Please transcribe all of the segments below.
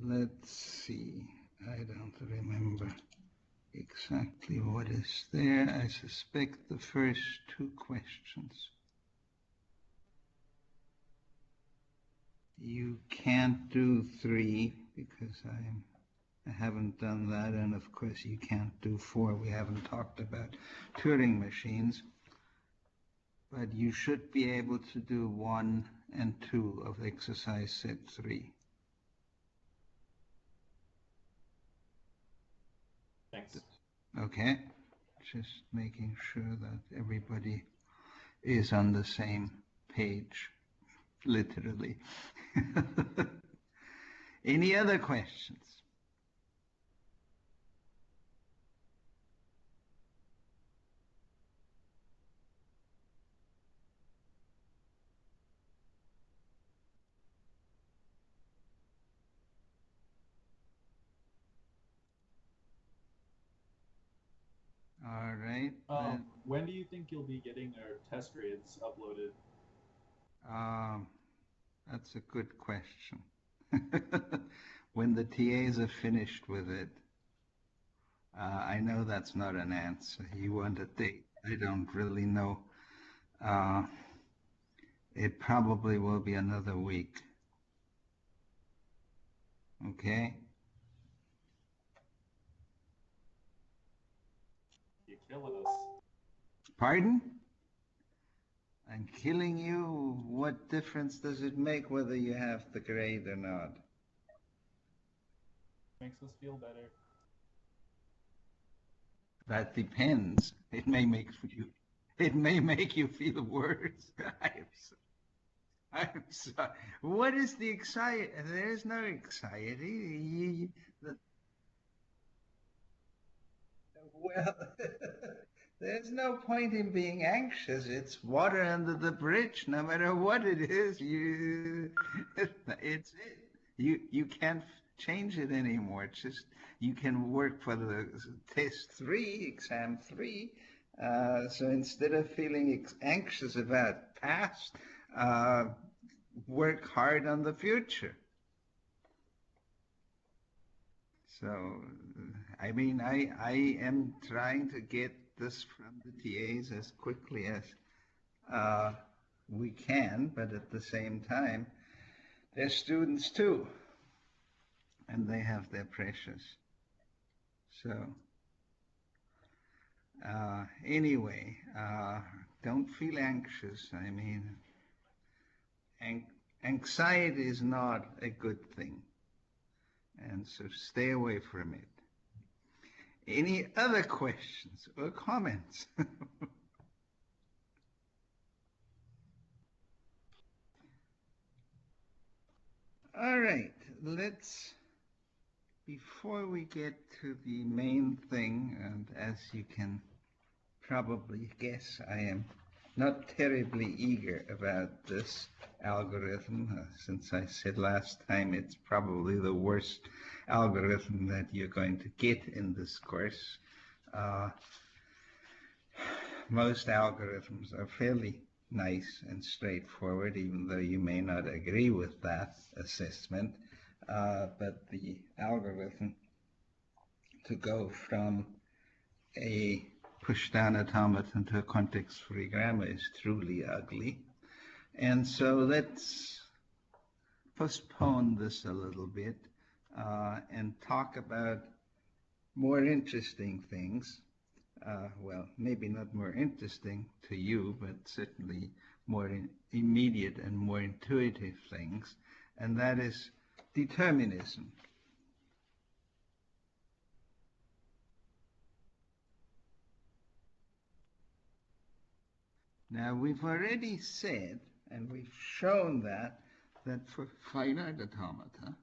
let's see. I don't remember exactly what is there. I suspect the first two questions. You can't do 3 because I haven't done that, and of course you can't do 4. We haven't talked about Turing machines. But you should be able to do 1 and 2 of exercise set 3. Thanks. Okay, just making sure that everybody is on the same page, literally. Any other questions? All right. When do you think you'll be getting our test grades uploaded? That's a good question. When the TAs are finished with it. I know that's not an answer. You want a date. I don't really know. It probably will be another week. Okay? You're killing us. Pardon? I'm killing you? What difference does it make whether you have the grade or not? Makes us feel better. That depends. It may make you feel worse. I'm sorry. What is the anxiety? There is no anxiety. Well, there's no point in being anxious. It's water under the bridge. No matter what it is, it's it. You can't change it anymore. It's just you can work for the test 3, exam 3. So instead of feeling anxious about past, work hard on the future. So, I mean, I am trying to get this from the TAs as quickly as we can, but at the same time, they're students too, and they have their pressures. So, anyway, don't feel anxious. I mean, anxiety is not a good thing, and so stay away from it. Any other questions or comments? All right, before we get to the main thing, and as you can probably guess, I am not terribly eager about this algorithm, since I said last time it's probably the worst algorithm that you're going to get in this course. Most algorithms are fairly nice and straightforward, even though you may not agree with that assessment. But the algorithm to go from a push-down automaton to a context-free grammar is truly ugly. And so let's postpone this a little bit and talk about more interesting things. Well, maybe not more interesting to you, but certainly more immediate and more intuitive things, and that is determinism. Now, we've already said, and we've shown that for finite automata,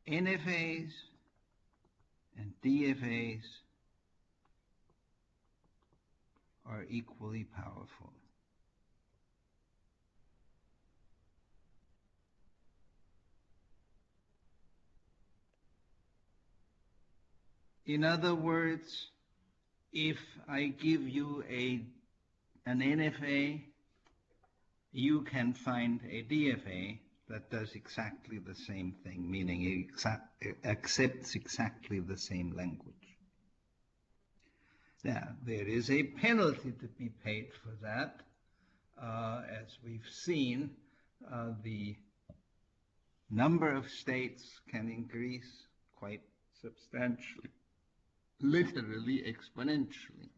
NFAs and DFAs are equally powerful. In other words, if I give you an NFA, you can find a DFA that does exactly the same thing, meaning it accepts exactly the same language. Now, there is a penalty to be paid for that. As we've seen, the number of states can increase quite substantially, literally exponentially.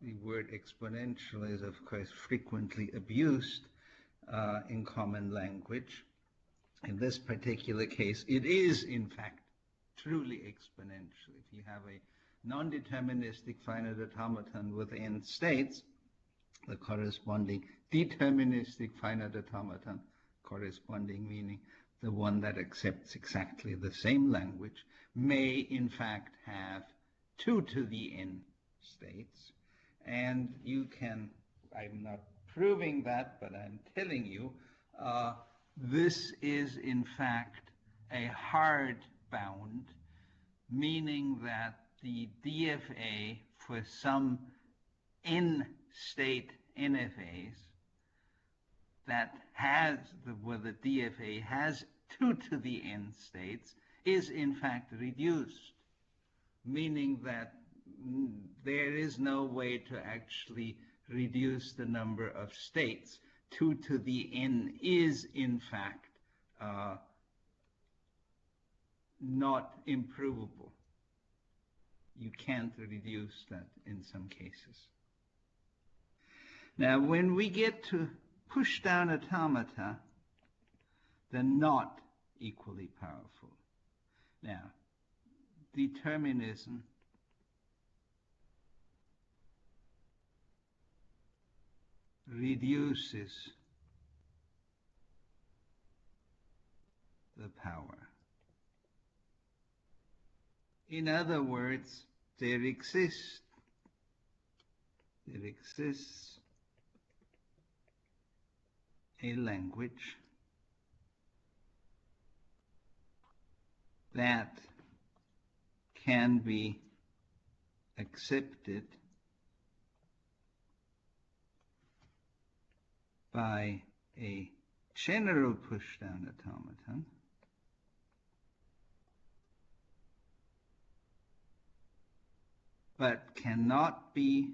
The word exponential is, of course, frequently abused in common language. In this particular case, it is, in fact, truly exponential. If you have a non-deterministic finite automaton with n states, the corresponding deterministic finite automaton, corresponding meaning the one that accepts exactly the same language, may in fact have 2 to the n states. And you can, I'm not proving that, but I'm telling you, this is in fact a hard bound, meaning that the DFA for some n-state NFAs that has, where the DFA has 2 to the n states, is in fact reduced, meaning that there is no way to actually reduce the number of states. 2 to the n is in fact not improvable. You can't reduce that in some cases. Now, when we get to push-down automata, they're not equally powerful. Now, determinism reduces the power. In other words, there exists a language that can be accepted by a general push-down automaton but cannot be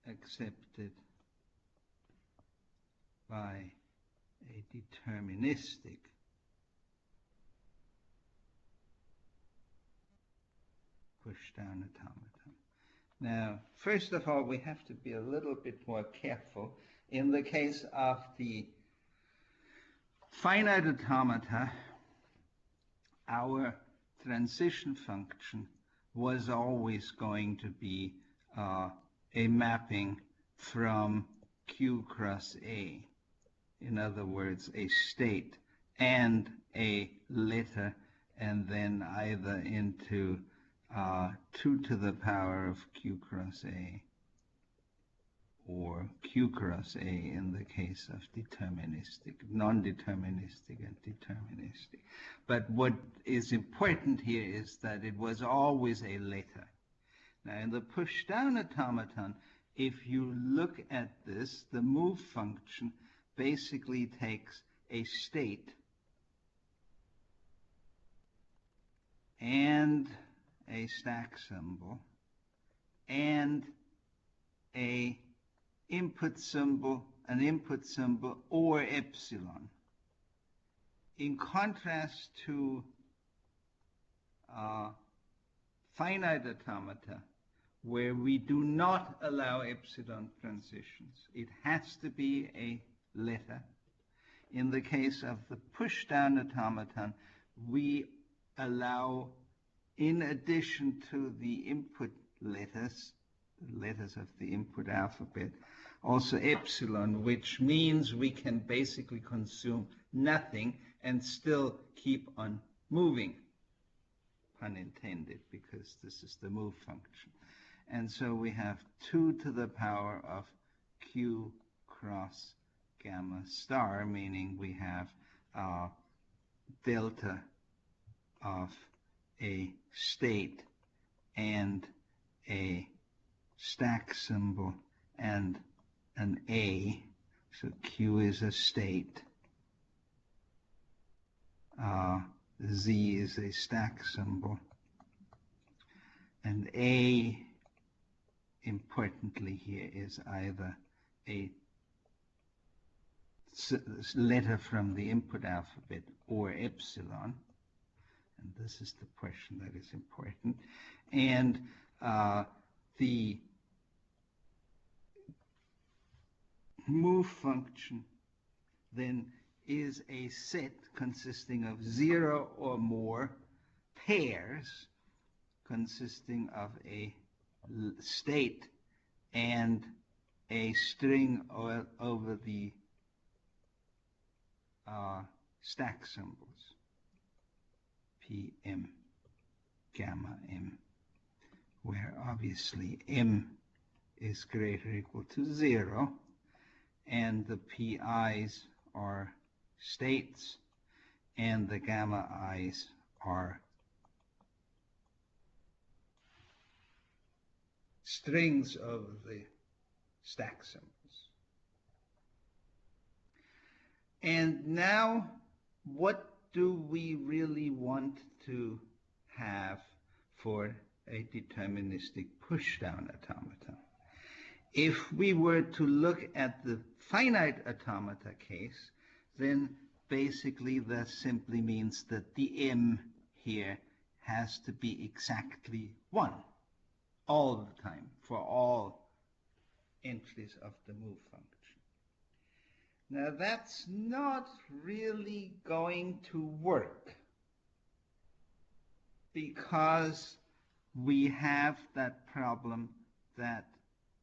accepted by a deterministic push-down automaton. Now, first of all, we have to be a little bit more careful. In the case of the finite automata, our transition function was always going to be a mapping from Q cross A. In other words, a state and a letter, and then either into 2 to the power of Q cross A or Q cross A in the case of deterministic, non-deterministic and deterministic. But what is important here is that it was always a letter. Now, in the push-down automaton, if you look at this, the move function basically takes a state and a stack symbol and an input symbol or epsilon. In contrast to finite automata, where we do not allow epsilon transitions, it has to be a letter. In the case of the push-down automaton, we allow, in addition to the input letters, the letters of the input alphabet, also epsilon, which means we can basically consume nothing and still keep on moving, pun intended, because this is the move function. And so we have 2 to the power of Q cross gamma star, meaning we have delta of a state and a stack symbol and an A. So Q is a state. Z is a stack symbol. And A, importantly here, is either a letter from the input alphabet or epsilon. And this is the portion that is important. And the move function then is a set consisting of 0 or more pairs consisting of a state and a string over the stack symbols, Pm, gamma m, where obviously m is greater or equal to 0, and the pi's are states, and the gamma i's are strings of the stack symbols. And now, what do we really want to have for a deterministic pushdown automaton? If we were to look at the finite automata case, then basically that simply means that the m here has to be exactly 1 all the time for all entries of the move function. Now that's not really going to work because we have that problem that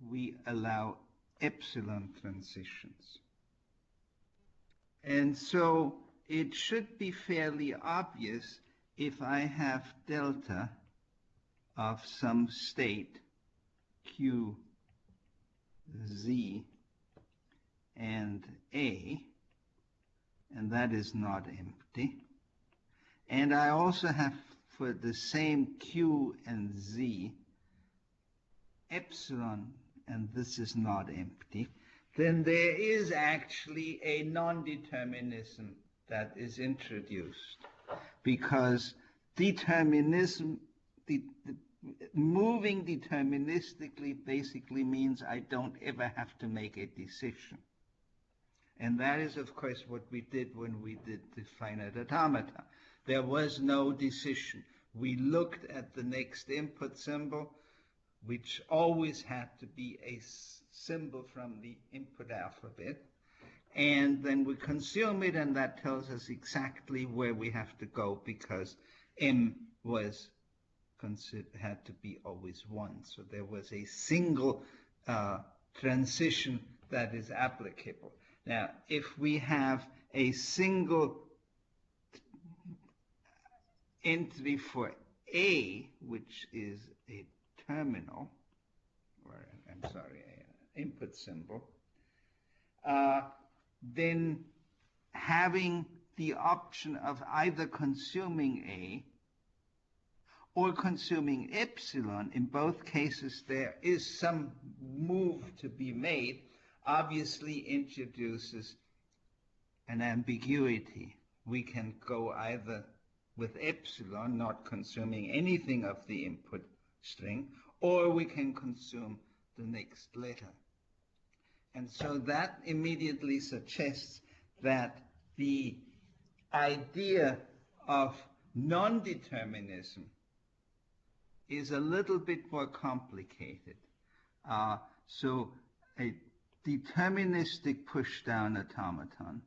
we allow epsilon transitions. And so it should be fairly obvious if I have delta of some state Q, Z, and A, and that is not empty. And I also have for the same Q and Z epsilon, and this is not empty, then there is actually a non-determinism that is introduced, because determinism, moving deterministically basically means I don't ever have to make a decision. And that is, of course, what we did when we did the finite automata. There was no decision. We looked at the next input symbol, which always had to be a symbol from the input alphabet, and then we consume it, and that tells us exactly where we have to go, because m was had to be always 1. So there was a single transition that is applicable. Now, if we have a single entry for A, which is a terminal, or I'm sorry, an input symbol, then having the option of either consuming A or consuming epsilon, in both cases there is some move to be made, obviously introduces an ambiguity. We can go either with epsilon, not consuming anything of the input string, or we can consume the next letter. And so that immediately suggests that the idea of non-determinism is a little bit more complicated. So a deterministic pushdown automaton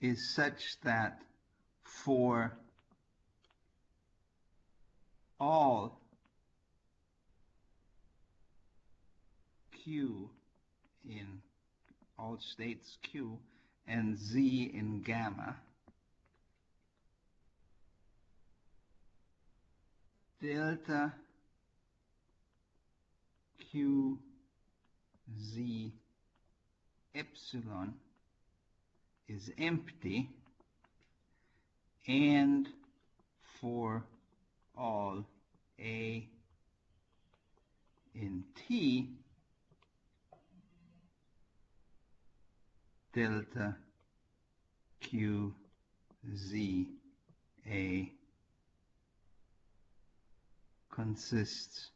is such that for all Q in all states Q and Z in gamma, delta Q Z epsilon is empty and for all A in T, delta Q Z A consists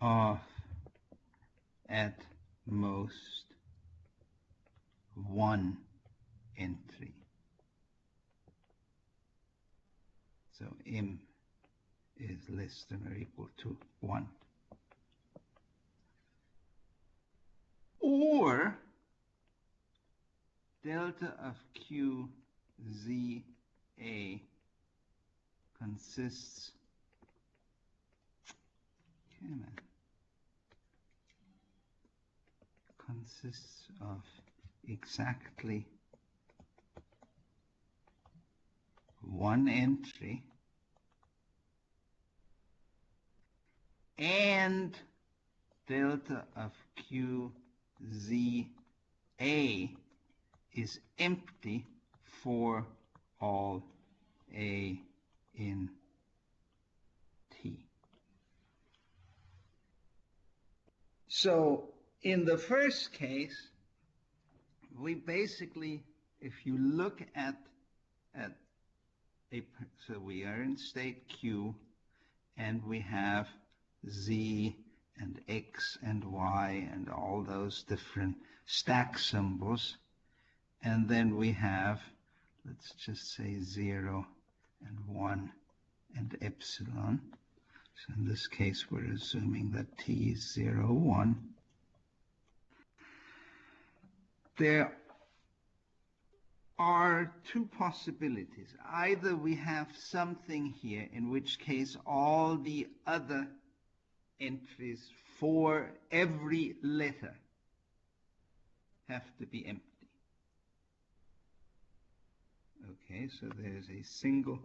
of at most one entry. So M is less than or equal to 1. Or delta of Q Z A consists of exactly one entry and delta of Q Z A is empty for all A in T. So in the first case, we basically, if you look at so we are in state Q, and we have Z and X and Y and all those different stack symbols, and then we have, let's just say 0 and 1 and epsilon. So in this case, we're assuming that T is 0, 1. There are two possibilities. Either we have something here, in which case all the other entries for every letter have to be empty. Okay, so there's a single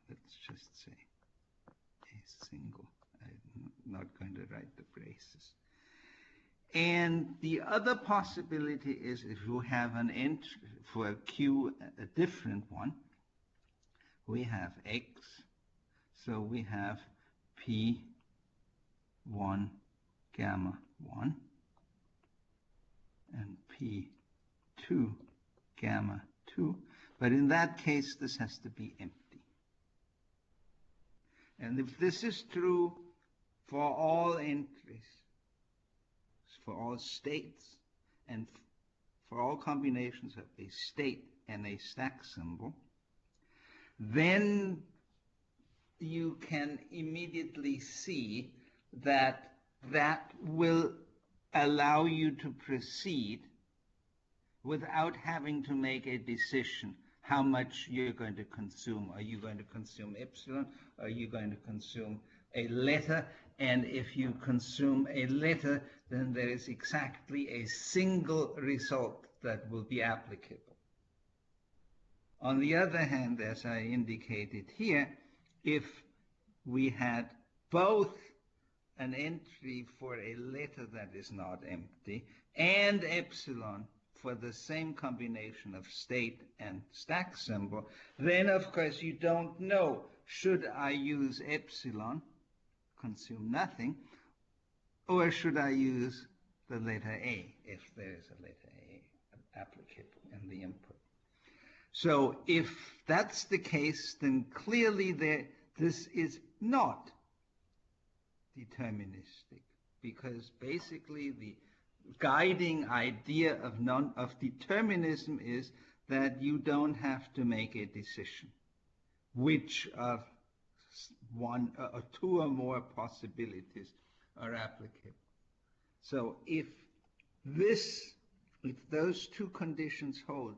let's just say a single. I'm not going to write the braces. And the other possibility is if you have an entry for a Q, a different one, we have X, so we have P1 gamma 1 and P2 gamma 2, but in that case this has to be empty. And if this is true for all entries, for all states, and for all combinations of a state and a stack symbol, then you can immediately see that that will allow you to proceed without having to make a decision how much you're going to consume. Are you going to consume epsilon? Are you going to consume a letter? And if you consume a letter, then there is exactly a single result that will be applicable. On the other hand, as I indicated here, if we had both an entry for a letter that is not empty and epsilon for the same combination of state and stack symbol, then of course you don't know, should I use epsilon, consume nothing, or should I use the letter A, if there is a letter A applicable in the input. So if that's the case, then clearly this is not deterministic, because basically the guiding idea of determinism is that you don't have to make a decision which of one or two or more possibilities are applicable. So if those two conditions hold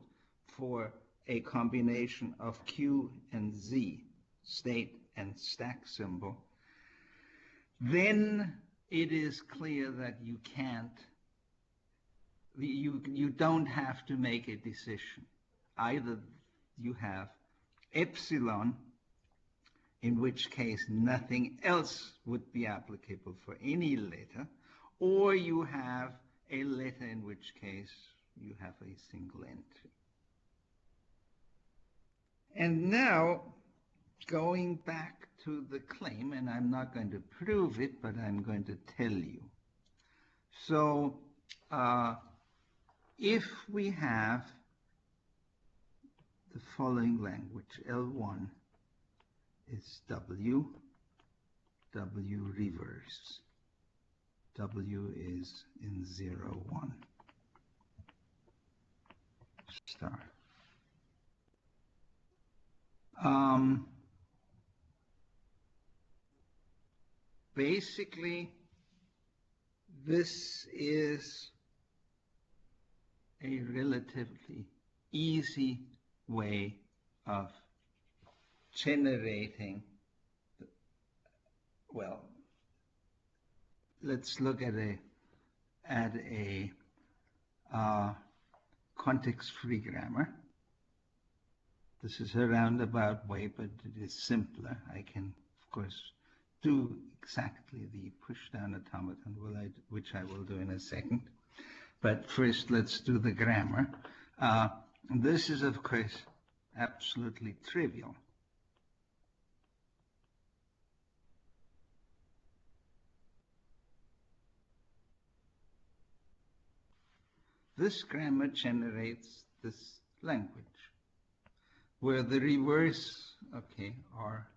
for a combination of Q and Z, state and stack symbol, then it is clear that you don't have to make a decision. Either you have epsilon, in which case nothing else would be applicable for any letter, or you have a letter in which case you have a single entry. And now, going back to the claim, and I'm not going to prove it, but I'm going to tell you. So, if we have the following language, L1 is W, W reverse. W is in 0, 1, star. Basically, this is a relatively easy way of generating, well, let's look at a context-free grammar. This is a roundabout way, but it is simpler. I can, of course, do exactly the push-down automaton, which I will do in a second. But first, let's do the grammar. This is, of course, absolutely trivial. This grammar generates this language, where the reverse, okay, R,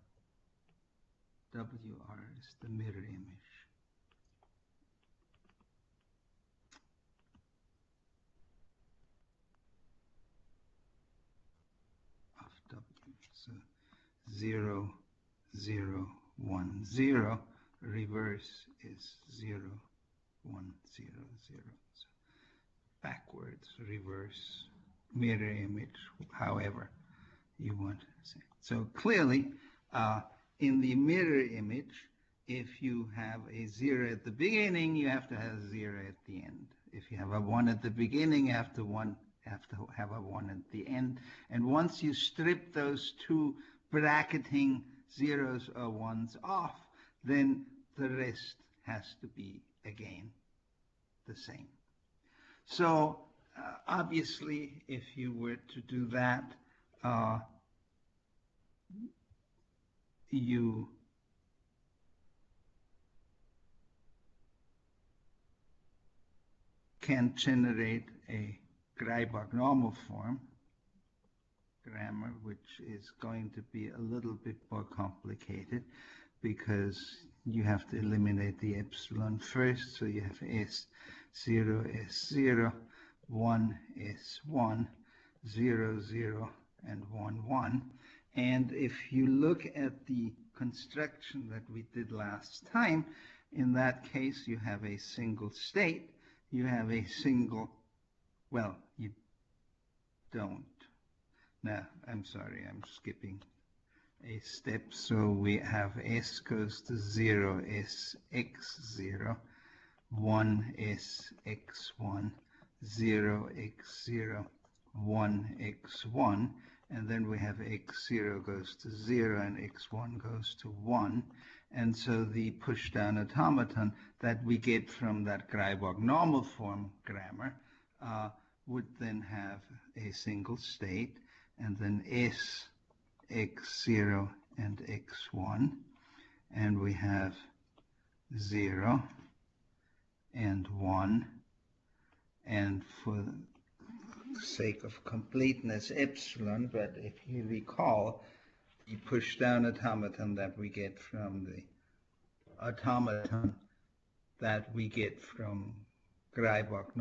WR is the mirror image. Of W. So 0, 0, 1, 0. Reverse is 0, 1, 0, 0. So backwards, reverse, mirror image, however you want to say. So clearly, in the mirror image, if you have a 0 at the beginning, you have to have a 0 at the end. If you have a 1 at the beginning, you have to have a 1 at the end. And once you strip those two bracketing zeros or ones off, then the rest has to be, again, the same. So, obviously, if you were to do that, you can generate a Greibach normal form grammar, which is going to be a little bit more complicated because you have to eliminate the epsilon first. So you have S0, S0, 1, S1, 0, 0, and 1, 1. And if you look at the construction that we did last time, in that case you have a single state, you have a single, well, you don't. No, I'm sorry, I'm skipping a step. So we have S goes to 0, S x0, 1 S x1, 0 x0, 1 x1, and then we have x0 goes to 0 and x1 goes to 1. And so the push-down automaton that we get from that Greibach normal form grammar would then have a single state, and then S, x0, and x1, and we have 0 and 1, and for the sake of completeness, epsilon, but if you recall, the push-down automaton that we get from the automaton that we get from Greibach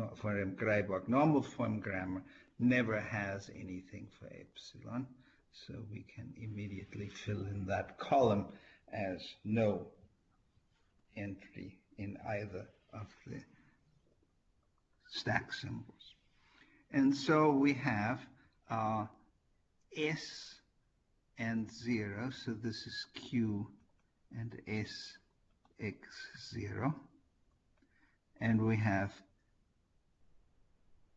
normal form grammar never has anything for epsilon, so we can immediately fill in that column as no entry in either of the stack symbols. And so we have S and 0, so this is Q and S x0, and we have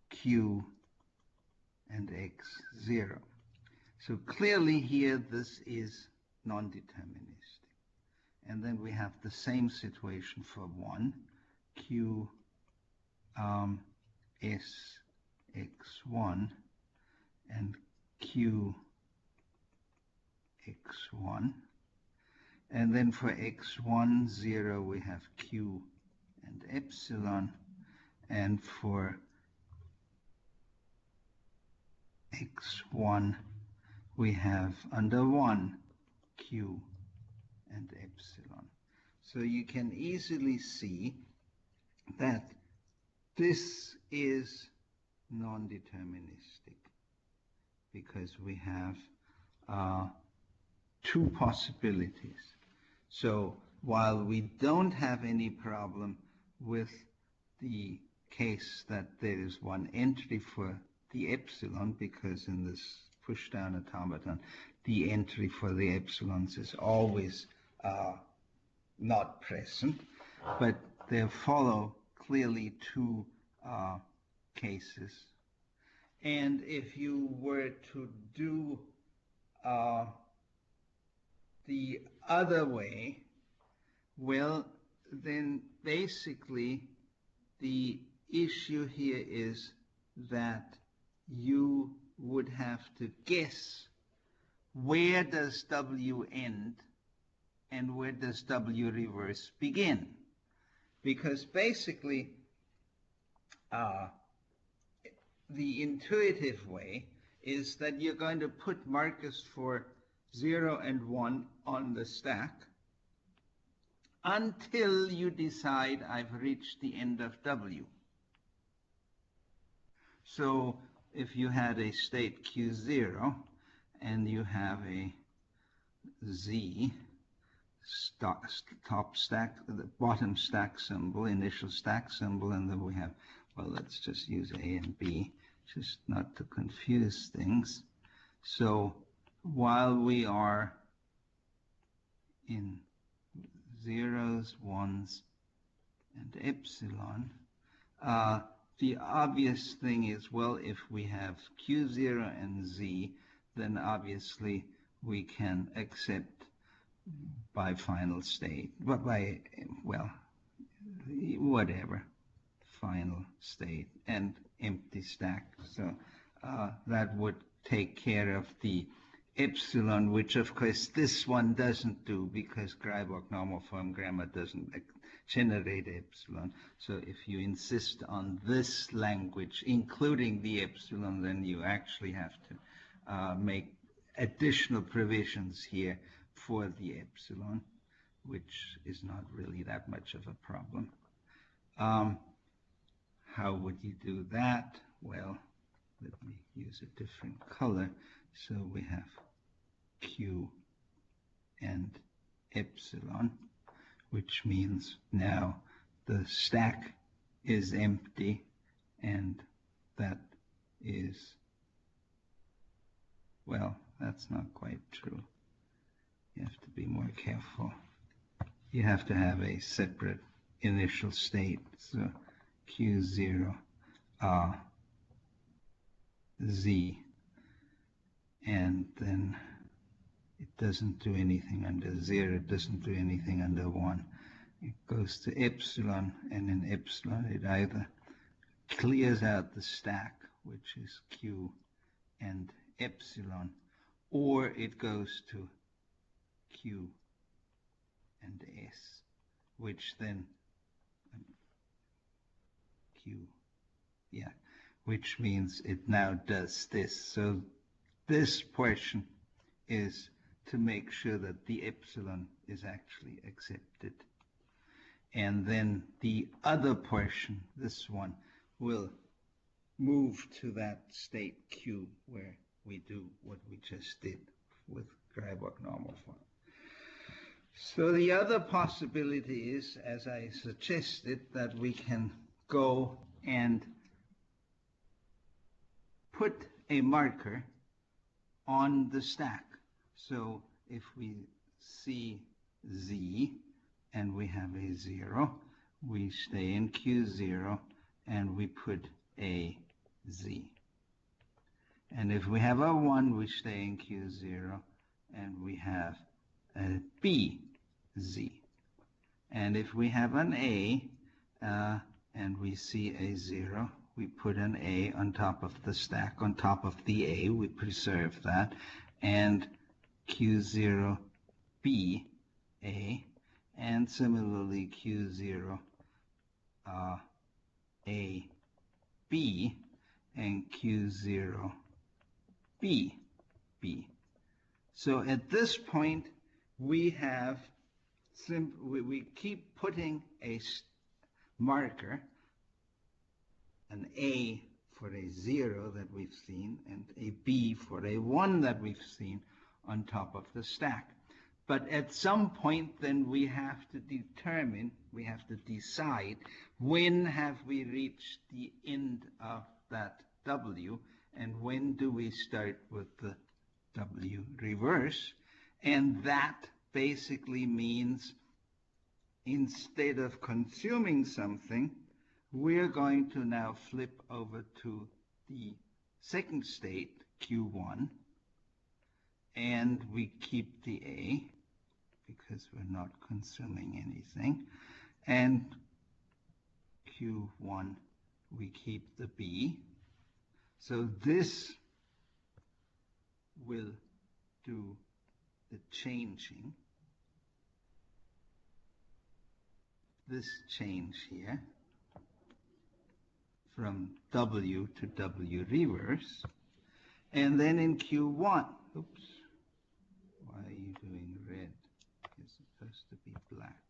Q and x0. So clearly here this is non-deterministic. And then we have the same situation for 1, Q S x1 and Q x1. And then for x1, 0, we have Q and epsilon. And for x1, we have under 1, Q and epsilon. So you can easily see that this is non-deterministic because we have two possibilities. So while we don't have any problem with the case that there is one entry for the epsilon, because in this push-down automaton, the entry for the epsilons is always not present, but there follow clearly two cases. And if you were to do the other way, well, then basically the issue here is that you would have to guess where does W end and where does W reverse begin. Because basically the intuitive way is that you're going to put markers for 0 and 1 on the stack until you decide I've reached the end of W. So if you had a state Q0 and you have a Z top stack, the bottom stack symbol, initial stack symbol, and then we have, well, let's just use A and B, just not to confuse things. So while we are in zeros, ones, and epsilon, the obvious thing is, well, if we have Q0 and Z, then obviously we can accept by final state, but by, well, whatever, final state and empty stack. So that would take care of the epsilon, which of course this one doesn't do because Greibach normal form grammar doesn't generate epsilon. So if you insist on this language, including the epsilon, then you actually have to make additional provisions here for the epsilon, which is not really that much of a problem. How would you do that? Well, let me use a different color. So we have Q and epsilon, which means now the stack is empty, and that is, well, that's not quite true. You have to be more careful. You have to have a separate initial state. So Q0 Z, and then it doesn't do anything under 0, it doesn't do anything under 1. It goes to epsilon, and in epsilon it either clears out the stack, which is Q and epsilon, or it goes to Q and S, which then Q, yeah, which means it now does this. So this portion is to make sure that the epsilon is actually accepted. And then the other portion, this one, will move to that state Q where we do what we just did with Greibach normal form. So the other possibility is, as I suggested, that we can go and put a marker on the stack. So if we see Z and we have a 0, we stay in Q0 and we put a Z. And if we have a 1, we stay in Q0, and we have a B, Z. And if we have an A, and we see a 0, we put an A on top of the stack, on top of the A, we preserve that, and Q0, B, A, and similarly Q0, A, B, and Q0, B, B. So at this point, we have, we keep putting a marker, an A for a 0 that we've seen, and a B for a 1 that we've seen on top of the stack. But at some point, then we have to determine, we have to decide, when have we reached the end of that W, and when do we start with the W reverse? And that basically means instead of consuming something, we're going to now flip over to the second state, Q1, and we keep the A because we're not consuming anything, and Q1, we keep the B. So this will do the changing, this change here from W to W reverse, and then in Q1, oops, why are you doing red? It's supposed to be black.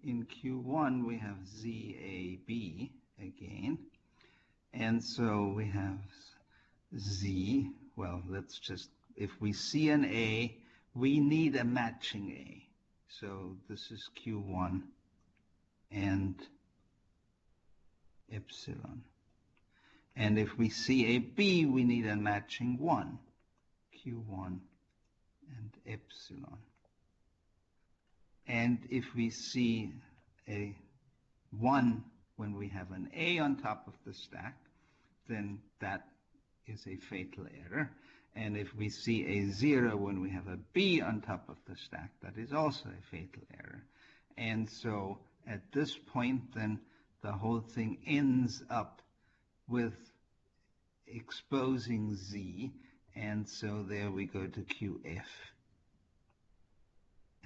In Q1 we have ZAB again, and so we have Z, well, let's just, if we see an A, we need a matching A. So this is Q1 and epsilon. And if we see a B, we need a matching 1, Q1 and epsilon. And if we see a 1 when we have an A on top of the stack, then that is a fatal error. And if we see a 0 when we have a B on top of the stack, that is also a fatal error. And so at this point, then the whole thing ends up with exposing Z, and so there we go to QF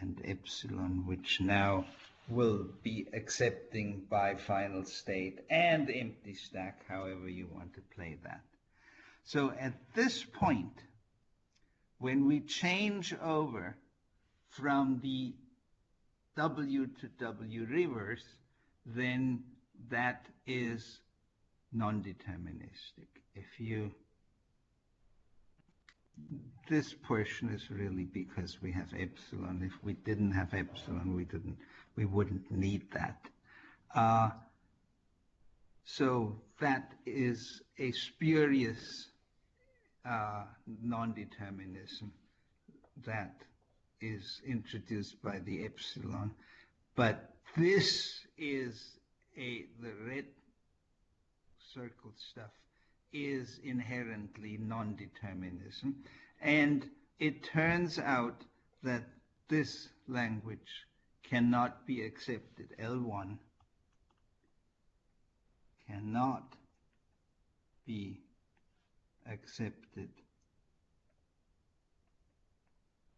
and epsilon, which now will be accepting by final state and empty stack, however you want to play that. So at this point, when we change over from the W to W reverse, then that is non-deterministic. This portion is really because we have epsilon. If we didn't have epsilon, we wouldn't need that. So that is a spurious non-determinism that is introduced by the epsilon. But this is the red circled stuff is inherently non-determinism, and it turns out that this language cannot be accepted. L1 cannot be accepted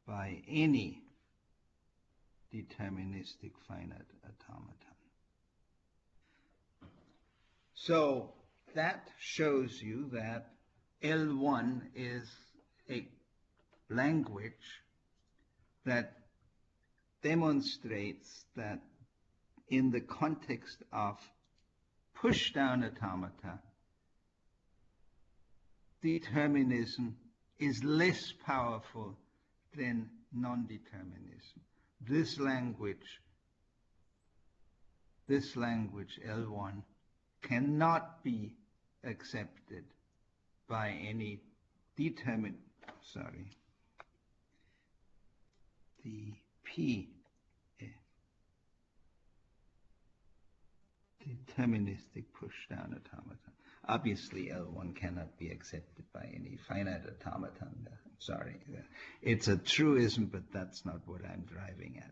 by any deterministic finite automaton. So that shows you that L1 is a language that demonstrates that in the context of push-down automata, determinism is less powerful than non-determinism. This language, L1, cannot be accepted by any the P deterministic push-down automaton. Obviously, L1 cannot be accepted by any finite automaton. Sorry. It's a truism, but that's not what I'm driving at.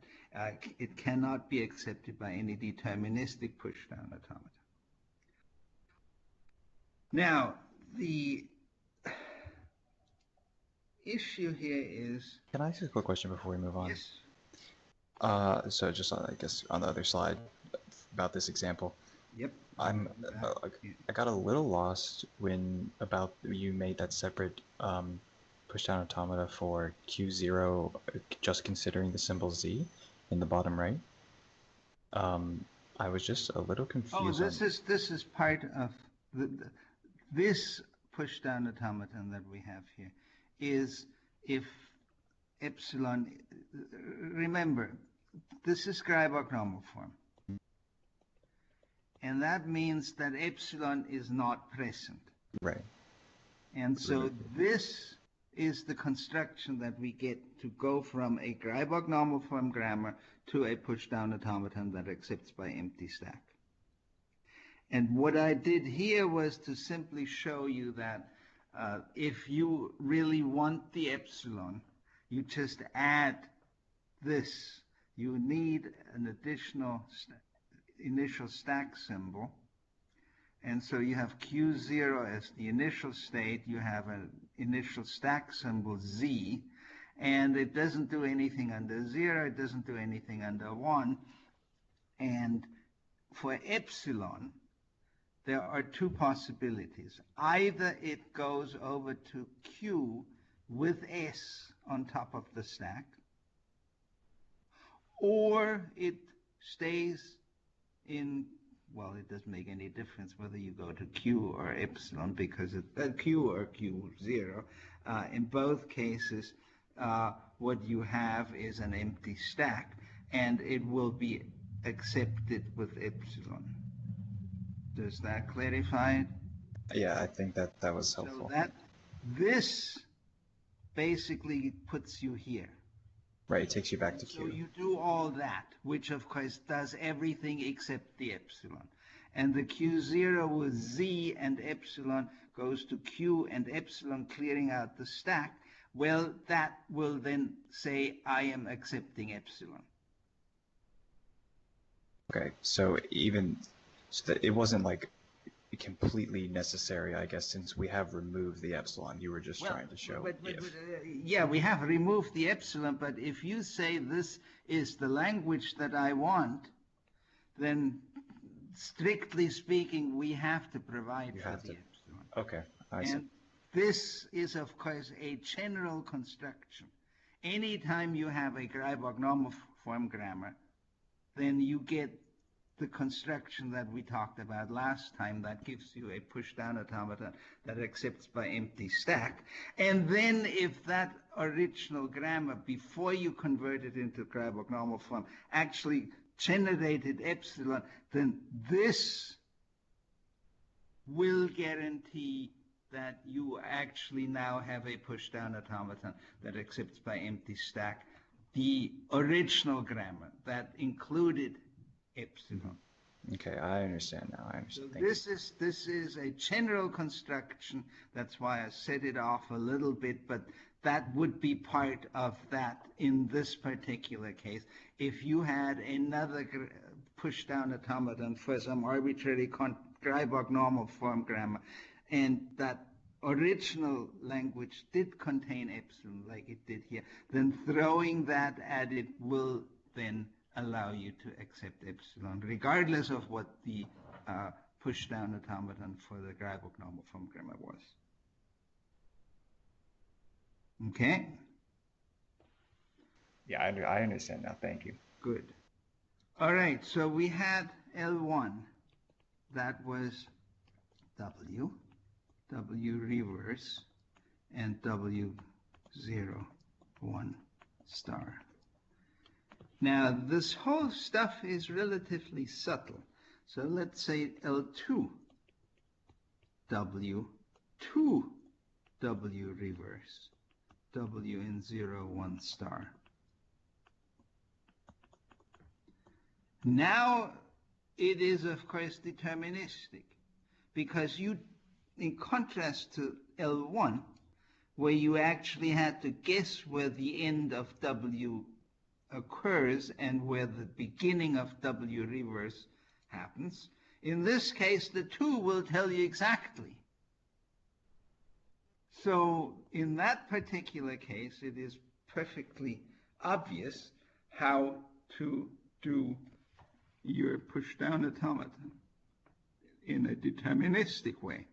It cannot be accepted by any deterministic push-down automaton. Now, the issue here is... Can I ask you a quick question before we move on? Yes. So just on, I guess on the other slide about this example. Yep. I got a little lost when you made that separate push-down automata for Q0, just considering the symbol Z in the bottom right. I was just a little confused. Oh, this is part of this push-down automaton that we have here is if epsilon. Remember, this is Greibach normal form. And that means that epsilon is not present. Right. And so this is the construction that we get to go from a Greibach normal form grammar to a push-down automaton that accepts by empty stack. And what I did here was to simply show you that if you really want the epsilon, you just add this. You need an additional initial stack symbol. And so you have Q0 as the initial state. You have an initial stack symbol Z. And it doesn't do anything under 0. It doesn't do anything under 1. And for epsilon, there are two possibilities. Either it goes over to Q with S on top of the stack, or it stays in, well, it doesn't make any difference whether you go to Q or epsilon, because Q or Q0. In both cases, what you have is an empty stack, and it will be accepted with epsilon. Does that clarify it? Yeah, I think that was helpful. So this basically puts you here. Right, it takes you back to Q. So you do all that, which of course does everything except the epsilon. And the Q0 with Z and epsilon goes to Q and epsilon, clearing out the stack. Well, that will then say, I am accepting epsilon. Okay, so that it wasn't like completely necessary, I guess, since we have removed the epsilon. You were just trying to show yeah, we have removed the epsilon, but if you say this is the language that I want, then strictly speaking, we have to provide for the epsilon. Okay, I see. And this is, of course, a general construction. Anytime you have a Greibach normal form grammar, then you get the construction that we talked about last time that gives you a push-down automaton that accepts by empty stack. And then if that original grammar, before you convert it into Greibach normal form, actually generated epsilon, then this will guarantee that you actually now have a push-down automaton that accepts by empty stack the original grammar that included epsilon. Okay, I understand now. I understand. So this is a general construction. That's why I set it off a little bit, but that would be part of that in this particular case. If you had another push-down automaton for some arbitrary Greibach normal form grammar, and that original language did contain epsilon like it did here, then throwing that at it will then allow you to accept epsilon, regardless of what the push-down automaton for the Greibach normal form grammar was. Okay? Yeah, I understand now. Thank you. Good. All right, so we had L1. That was W, W reverse, and W0, 1 star. Now, this whole stuff is relatively subtle. So let's say L2, W, 2, W reverse, W in 0, 1 star. Now, it is, of course, deterministic, because you, in contrast to L1, where you actually had to guess where the end of W occurs and where the beginning of W reverse happens, in this case, the 2 will tell you exactly. So in that particular case, it is perfectly obvious how to do your push-down automaton in a deterministic way.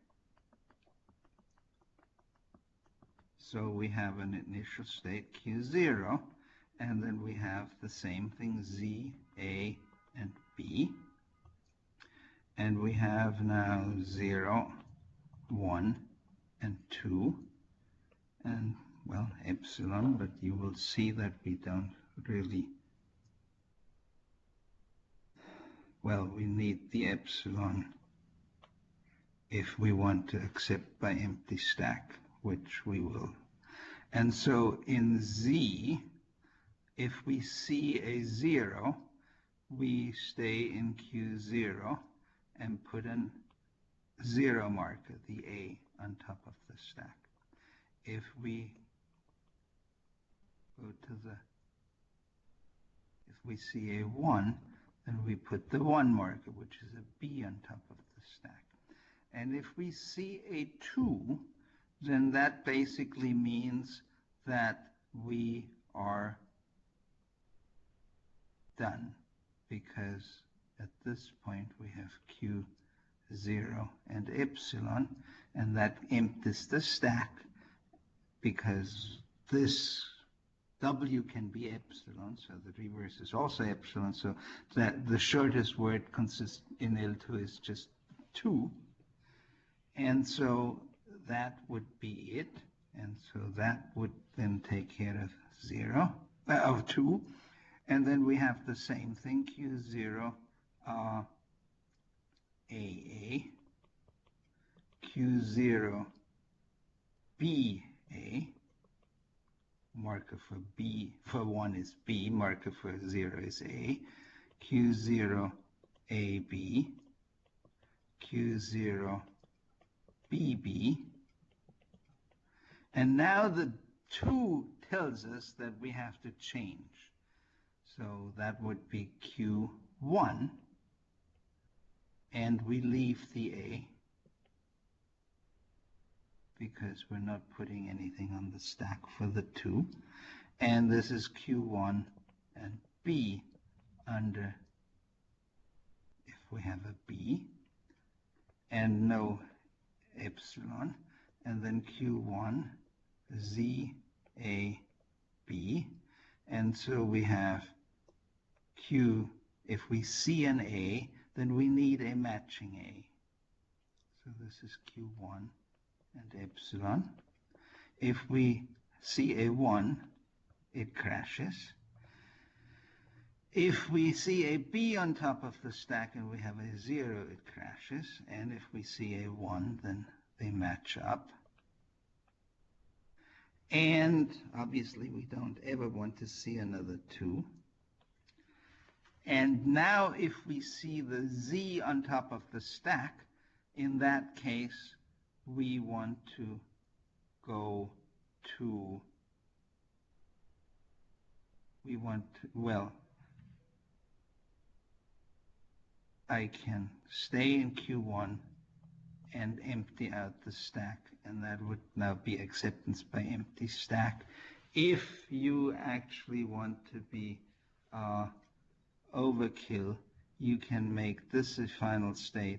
So we have an initial state Q0, and then we have the same thing Z, A, and B. And we have now 0, 1, and 2, and, well, epsilon, but you will see that we don't really, well, we need the epsilon if we want to accept by empty stack, which we will. And so in Z, if we see a 0, we stay in Q0 and put an 0 marker, the A, on top of the stack. If we go to the, if we see a 1, then we put the 1 marker, which is a B, on top of the stack. And if we see a 2, then that basically means that we are done, because at this point we have Q0 and epsilon, and that empties the stack, because this W can be epsilon, so the reverse is also epsilon, so that the shortest word consists in L2 is just 2. And so that would be it. And so that would then take care of 0, of 2. And then we have the same thing, Q0, AA, Q0, BA, marker for B, for 1 is B, marker for 0 is A, Q0, AB, Q0, BB, and now the 2 tells us that we have to change. So that would be Q1, and we leave the A because we're not putting anything on the stack for the 2. And this is Q1 and B under, if we have a B, and no epsilon, and then Q1, Z, A, B, and so we have Q, if we see an A, then we need a matching A. So this is Q1 and epsilon. If we see a 1, it crashes. If we see a B on top of the stack and we have a 0, it crashes. And if we see a 1, then they match up. And obviously we don't ever want to see another 2. And now if we see the Z on top of the stack, in that case we want to go to, we want to, well, I can stay in Q1 and empty out the stack, and that would now be acceptance by empty stack. If you actually want to be overkill, you can make this a final state,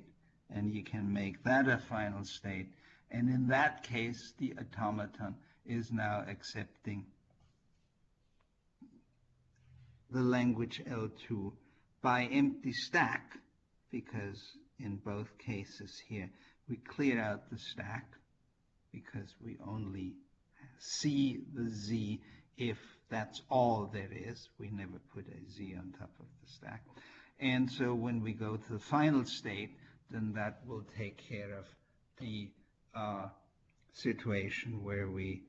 and you can make that a final state, and in that case the automaton is now accepting the language L2 by empty stack, because in both cases here we clear out the stack because we only see the Z if that's all there is. We never put a Z on top of the stack. And so when we go to the final state, then that will take care of the situation where we,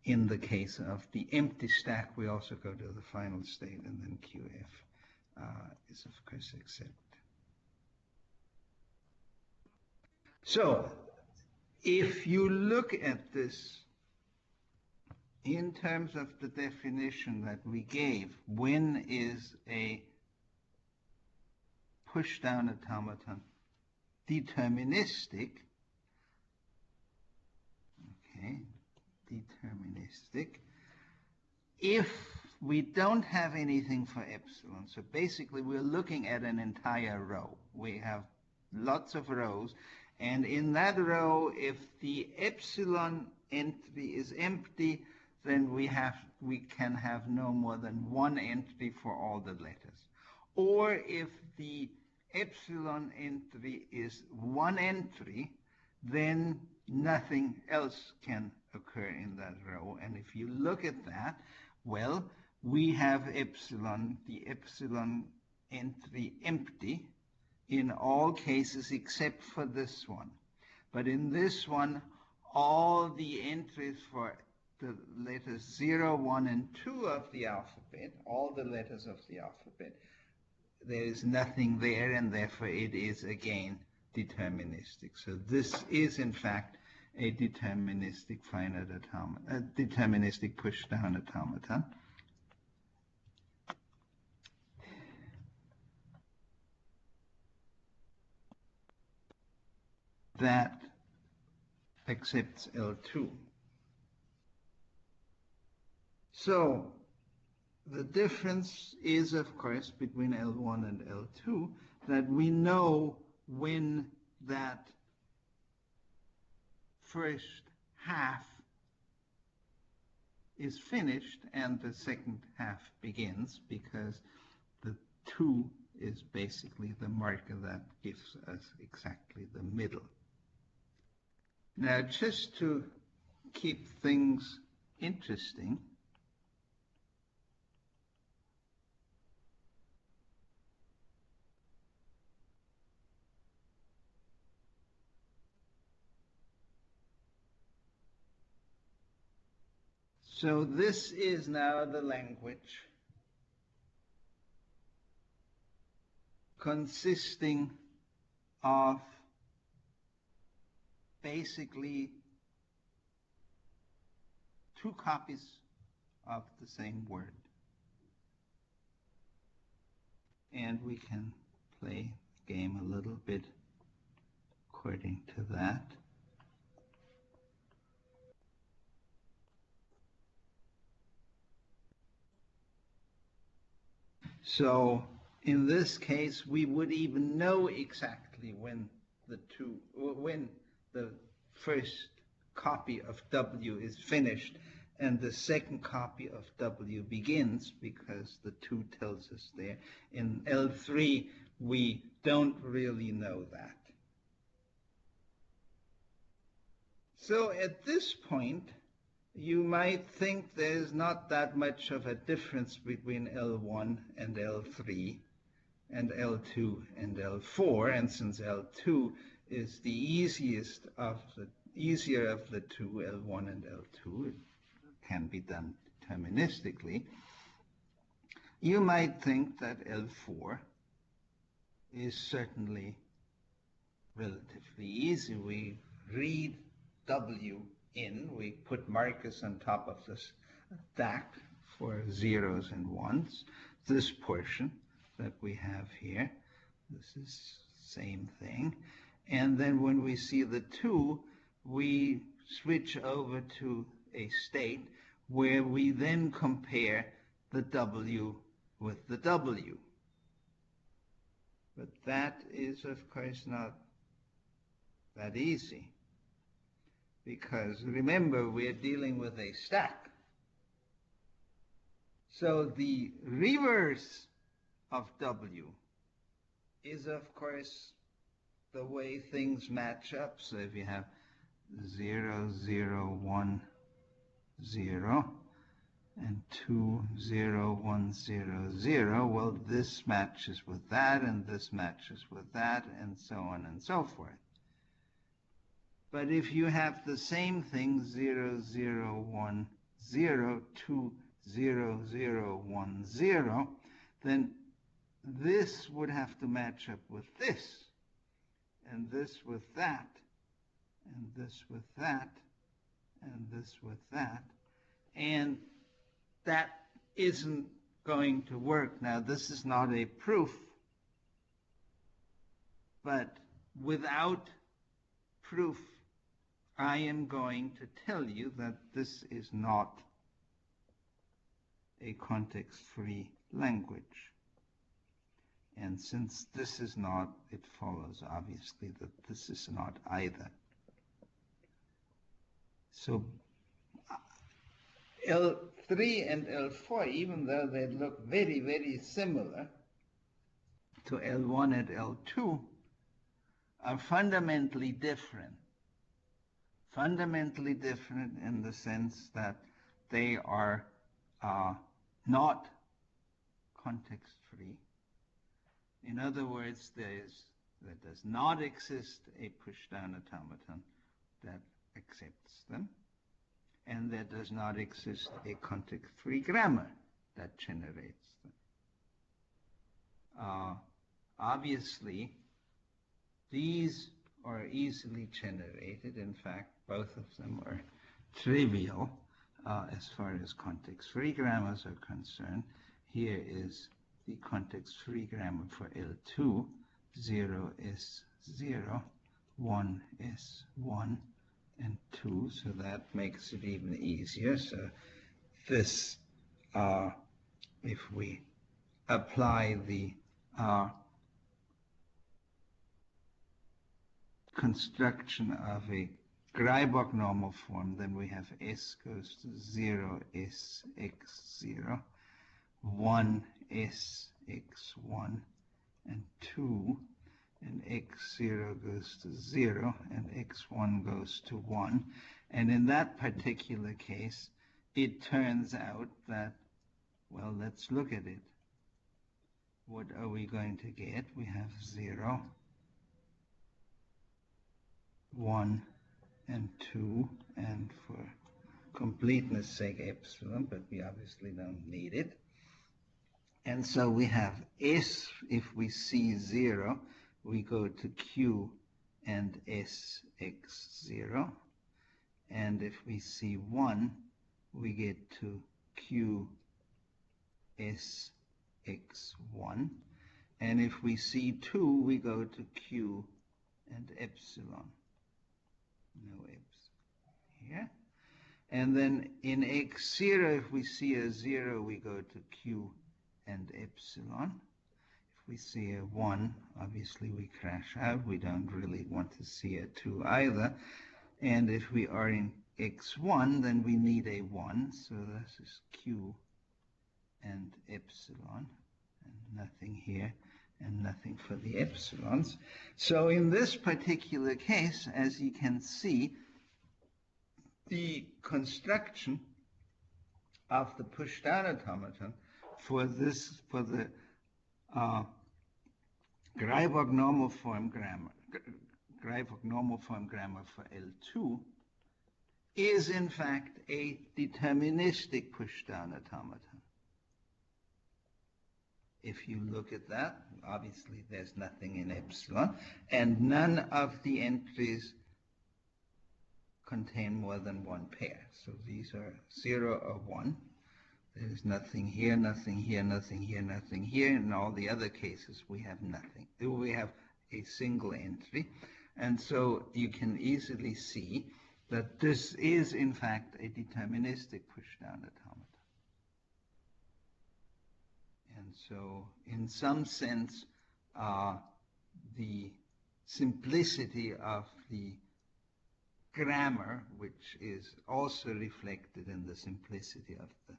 in the case of the empty stack, we also go to the final state, and then QF is of course accepted. So, if you look at this in terms of the definition that we gave, when is a push-down automaton deterministic? Okay, deterministic. If we don't have anything for epsilon, so basically we're looking at an entire row. We have lots of rows, and in that row, if the epsilon entry is empty, then we can have no more than one entry for all the letters. Or if the epsilon entry is one entry, then nothing else can occur in that row. And if you look at that, well, we have epsilon, the epsilon entry empty in all cases except for this one. But in this one, all the entries for the letters 0, 1, and 2 of the alphabet, all the letters of the alphabet, there is nothing there, and therefore it is again deterministic. So this is in fact a deterministic finite automaton, a deterministic push-down automaton. That accepts L2. So the difference is, of course, between L1 and L2 that we know when that first half is finished and the second half begins, because the 2 is basically the marker that gives us exactly the middle. Now, just to keep things interesting, so this is now the language consisting of basically 2 copies of the same word. And we can play the game a little bit according to that. So in this case, we would even know exactly when the first copy of W is finished and the second copy of W begins, because the 2 tells us there. In L3, we don't really know that. So at this point, you might think there's not that much of a difference between L1 and L3 and L2 and L4, and since L2 is the easier of the 2, L1 and L2, it can be done deterministically. You might think that L4 is certainly relatively easy. We read W in, we put markers on top of this stack for 0s and 1s. This portion that we have here, this is same thing. And then when we see the 2, we switch over to a state where we then compare the W with the W. But that is, of course, not that easy, because remember, we're dealing with a stack. So the reverse of W is, of course, the way things match up. So if you have 0, 0, 1, 0, and 2, 0, 1, 0, 0, well, this matches with that, and this matches with that, and so on and so forth. But if you have the same thing, 0, 0, 1, 0, 2, 0, 0, 1, 0, then this would have to match up with this, and this with that, and this with that, and this with that, and that isn't going to work. Now, this is not a proof, but without proof, I am going to tell you that this is not a context-free language. And since this is not, it follows obviously that this is not either. So L3 and L4, even though they look very, very similar to L1 and L2, are fundamentally different. Fundamentally different in the sense that they are not context-free. In other words, there does not exist a push-down automaton that accepts them, and there does not exist a context-free grammar that generates them. Obviously, these are easily generated. In fact, both of them are trivial as far as context-free grammars are concerned. Here is the context-free grammar for L2. 0 is 0, 1 is 1, and 2, so that makes it even easier. So this, if we apply the construction of a Greibach normal form, then we have S goes to 0 S x 0, 1 S x 1, and 2, and x0 goes to 0, and x1 goes to 1. And in that particular case, it turns out that, well, let's look at it. What are we going to get? We have 0, 1, and 2, and for completeness sake epsilon, but we obviously don't need it. And so we have S, if we see 0, we go to Q and S x 0. And if we see 1, we get to Q S x 1. And if we see 2, we go to Q and epsilon. No epsilon here. And then in x0, if we see a 0, we go to Q and epsilon. If we see a 1, obviously we crash out. We don't really want to see a 2 either. And if we are in x1, then we need a 1. So this is Q and epsilon. And nothing here, and nothing for the epsilons. So in this particular case, as you can see, the construction of the push-down automaton for the Greibach normal form grammar for L2 is in fact a deterministic push-down automaton. If you look at that, obviously there's nothing in epsilon, and none of the entries contain more than one pair. So these are 0 or 1. There's nothing here, nothing here, nothing here, nothing here. In all the other cases, we have nothing. We have a single entry. And so you can easily see that this is, in fact, a deterministic push-down automaton. And so, in some sense, the simplicity of the grammar, which is also reflected in the simplicity of the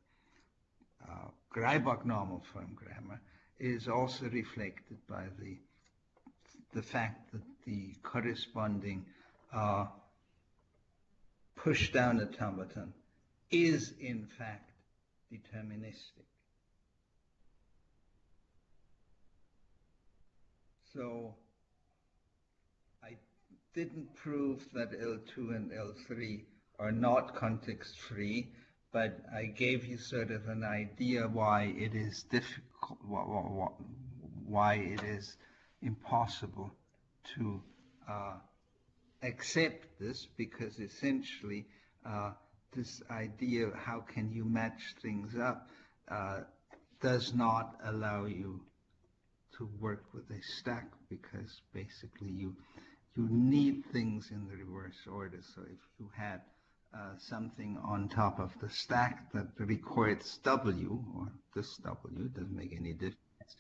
Greibach normal form grammar, is also reflected by the fact that the corresponding push-down automaton is in fact deterministic. So I didn't prove that L2 and L3 are not context-free, but I gave you sort of an idea why it is difficult, why it is impossible to accept this because essentially this idea of how can you match things up does not allow you to work with a stack, because basically you need things in the reverse order. So if you had something on top of the stack that records W, or this W, doesn't make any difference.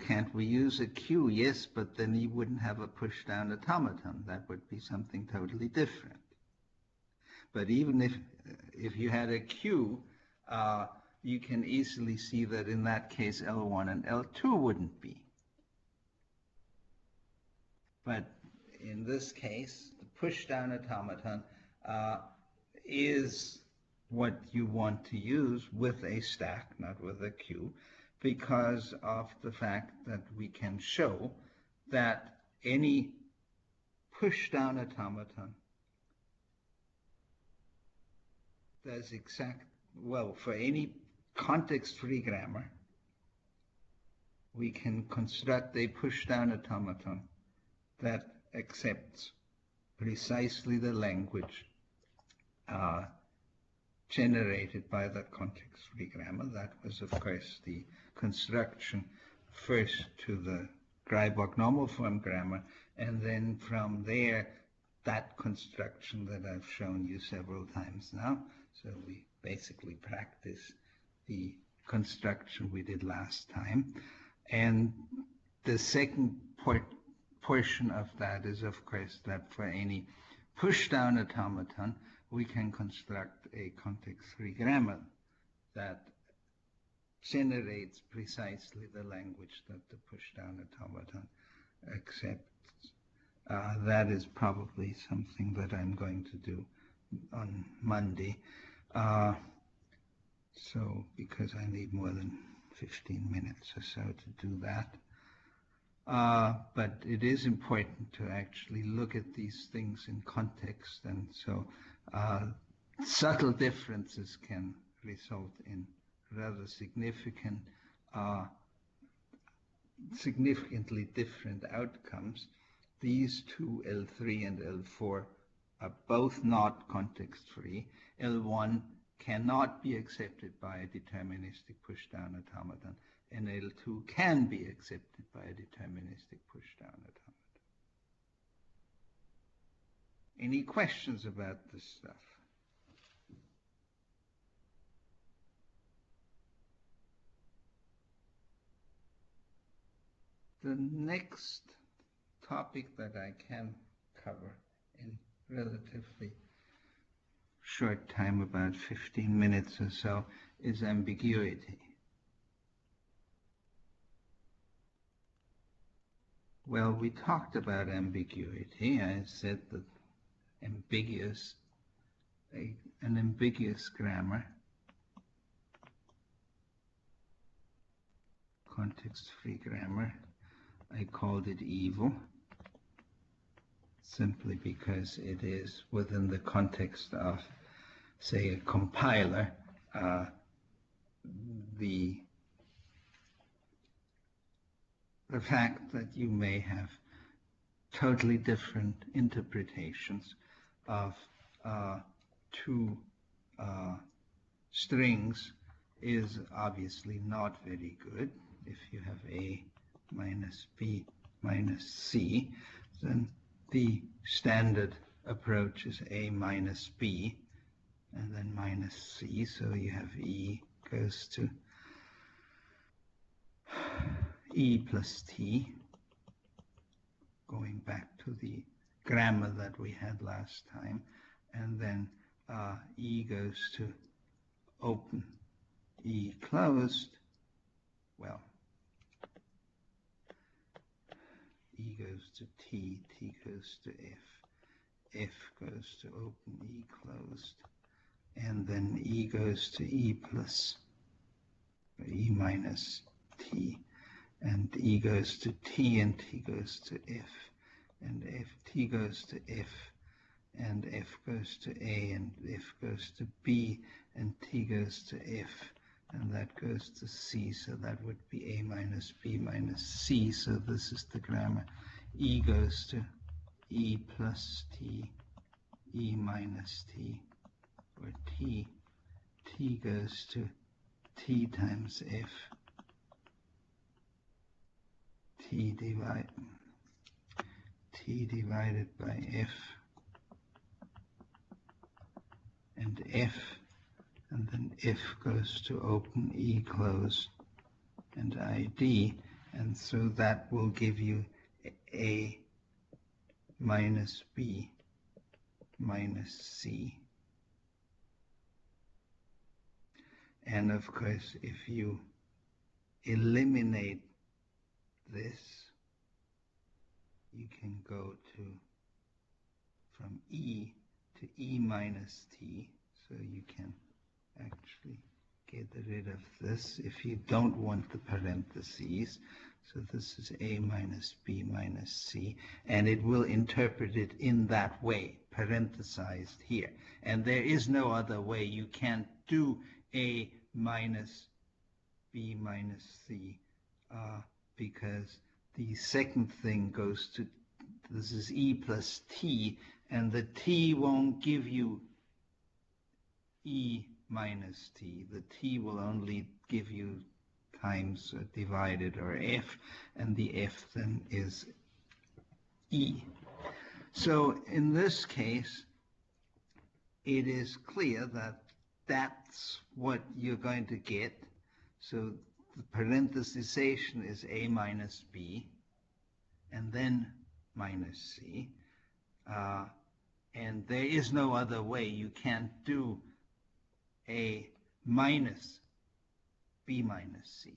Can't we use a Q? Yes, but then you wouldn't have a push-down automaton. That would be something totally different. But even if you had a Q, you can easily see that in that case L1 and L2 wouldn't be. But in this case, the push-down automaton is what you want to use with a stack, not with a queue, because of the fact that we can show that any push-down automaton does for any context-free grammar, we can construct a push-down automaton that accepts precisely the language generated by the context-free grammar. That was, of course, the construction first to the Greibach normal form grammar, and then from there, that construction that I've shown you several times now. So we basically practice the construction we did last time. And the second portion of that is, of course, that for any push-down automaton, we can construct a context-free grammar that generates precisely the language that the push-down automaton accepts. That is probably something that I'm going to do on Monday. So, because I need more than 15 minutes or so to do that. But it is important to actually look at these things in context, and so subtle differences can result in rather significantly different outcomes. These two, L3 and L4, are both not context-free. L1 cannot be accepted by a deterministic push-down automaton, and L2 can be accepted by a deterministic push-down automaton. Any questions about this stuff? The next topic that I can cover in relatively short time, about 15 minutes or so, is ambiguity. Well, we talked about ambiguity. I said that an ambiguous grammar, context-free grammar, I called it evil, simply because it is within the context of, say, a compiler. The fact that you may have totally different interpretations of two strings is obviously not very good. If you have A minus B minus C, then the standard approach is A minus B and then minus C, so you have E goes to E plus T, going back to the grammar that we had last time, and then E goes to open, E closed, well, E goes to T, T goes to F goes to open, E closed, and then E goes to E plus, E minus T, and E goes to T, and T goes to F, and T goes to F, and F goes to A, and F goes to B, and T goes to F, and that goes to C, so that would be A minus B minus C, so this is the grammar e goes to e plus t, e minus t, or t goes to t times f, t divided by f, and f, and then f goes to open, e close, and id, and so that will give you a minus b minus c. And of course, if you eliminate this, you can go to from e to e minus t, so you can actually get rid of this if you don't want the parentheses. So this is a minus b minus c, and it will interpret it in that way, parenthesized here. And there is no other way. You can't do a minus b minus c because the second thing goes to, this is e plus t, and the t won't give you e minus t. The t will only give you times divided, or f, and the f then is e. So in this case, it is clear that that's what you're going to get. So the parenthesization is a minus b, and then minus c. And there is no other way. You can't do a minus b minus c.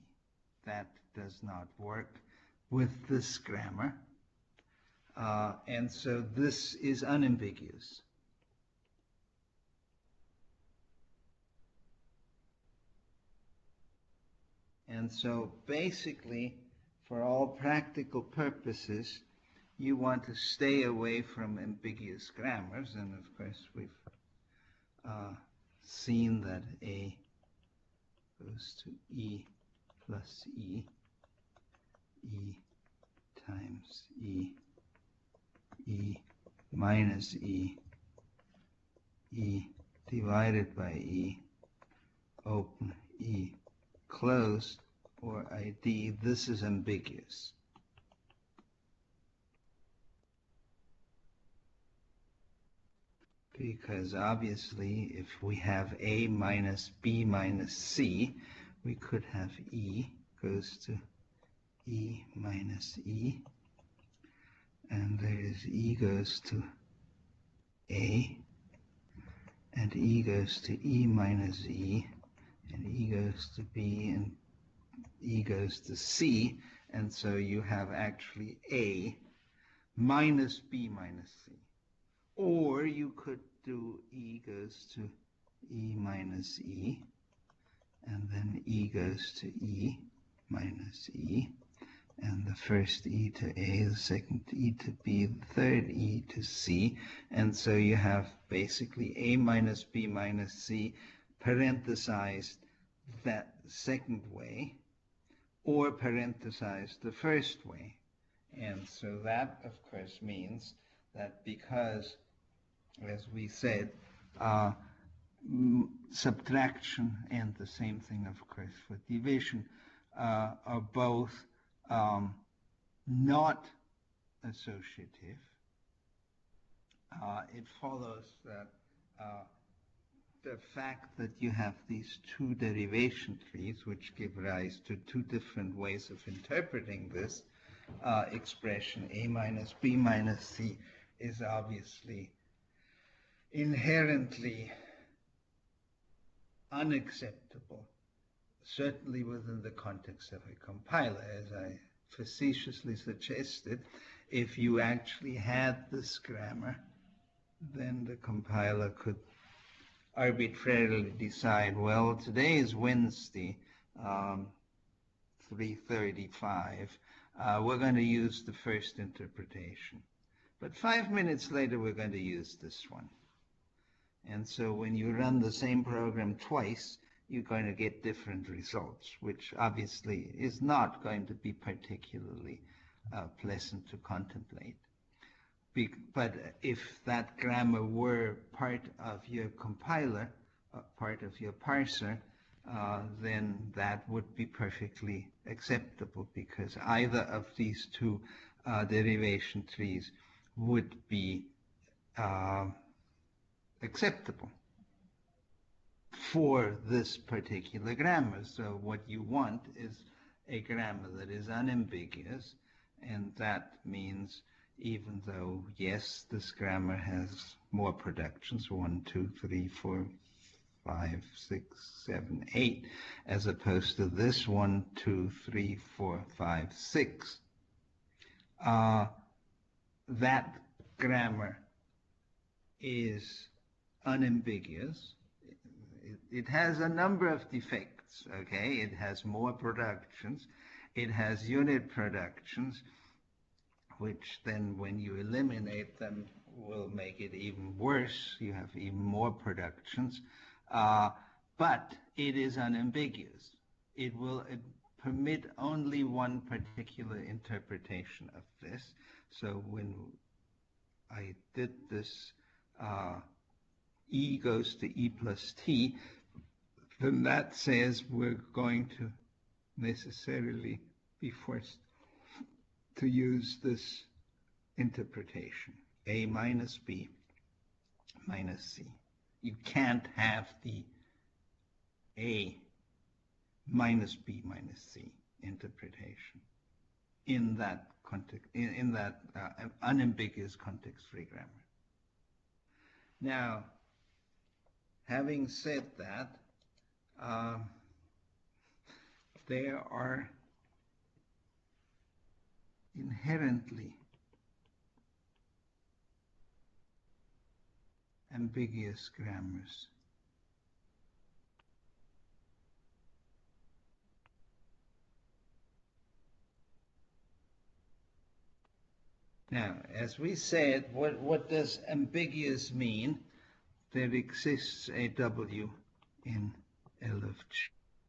That does not work with this grammar. And so this is unambiguous. And so basically, for all practical purposes, you want to stay away from ambiguous grammars. And of course, we've seen that a goes to e plus e, e times e, e minus e, e divided by e, open, e closed, or id. This is ambiguous. Because obviously, if we have a minus b minus c, we could have e goes to e minus e, and there is e goes to a, and e goes to e minus e, and e goes to b, and e goes to c, and so you have actually a minus b minus c. Or you could do e goes to e minus e, and then e goes to e minus e, and the first e to a, the second e to b, the third e to c, and so you have basically a minus b minus c parenthesized that second way, or parenthesized the first way. And so that, of course, means that because, as we said, subtraction and the same thing, of course, for division, are both not associative. It follows that the fact that you have these two derivation trees, which give rise to two different ways of interpreting this expression, a minus b minus c, is obviously inherently unacceptable, certainly within the context of a compiler. As I facetiously suggested, if you actually had this grammar, then the compiler could arbitrarily decide, well, today is Wednesday, 3:35, we're going to use the first interpretation. But 5 minutes later, we're going to use this one. And so when you run the same program twice, you're going to get different results, which obviously is not going to be particularly pleasant to contemplate. But if that grammar were part of your compiler, part of your parser, then that would be perfectly acceptable, because either of these two derivation trees would be acceptable for this particular grammar. So what you want is a grammar that is unambiguous, and that means even though, yes, this grammar has more productions, 1, 2, 3, 4, 5, 6, 7, 8, as opposed to this 1, 2, 3, 4, 5, 6. That grammar is unambiguous. It has a number of defects, okay? It has more productions. It has unit productions, which then when you eliminate them will make it even worse. You have even more productions. But it is unambiguous. It will permit only one particular interpretation of this. So when I did this E goes to E plus T, then that says we're going to necessarily be forced to use this interpretation, A minus B minus C. You can't have the A minus B minus C interpretation in that context, in that unambiguous context-free grammar. Now, having said that, there are inherently ambiguous grammars. Now, as we said, what does ambiguous mean? There exists a W in L of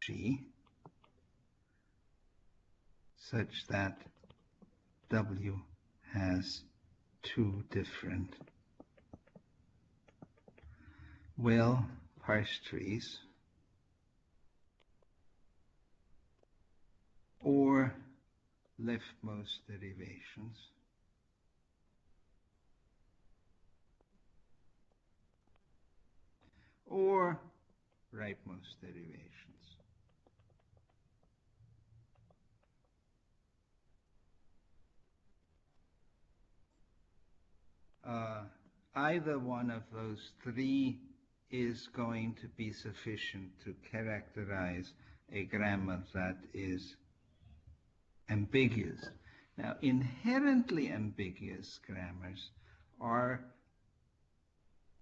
G such that W has two different well-parsed trees or leftmost derivations or rightmost derivations. Either one of those three is going to be sufficient to characterize a grammar that is ambiguous. Now, inherently ambiguous grammars are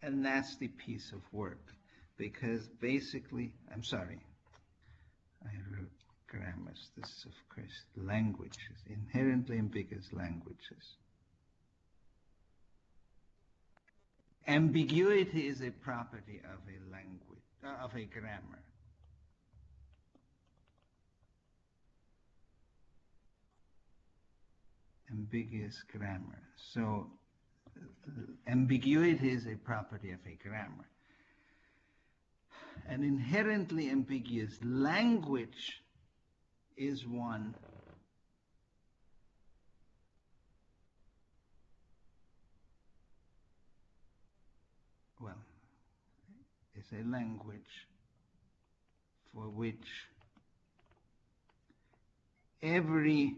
a nasty piece of work, because basically, I'm sorry, I wrote grammars. This is, of course, languages, inherently ambiguous languages. Ambiguity is a property of a language, of a grammar. Ambiguous grammar. So, ambiguity is a property of a grammar. An inherently ambiguous language is one is a language for which every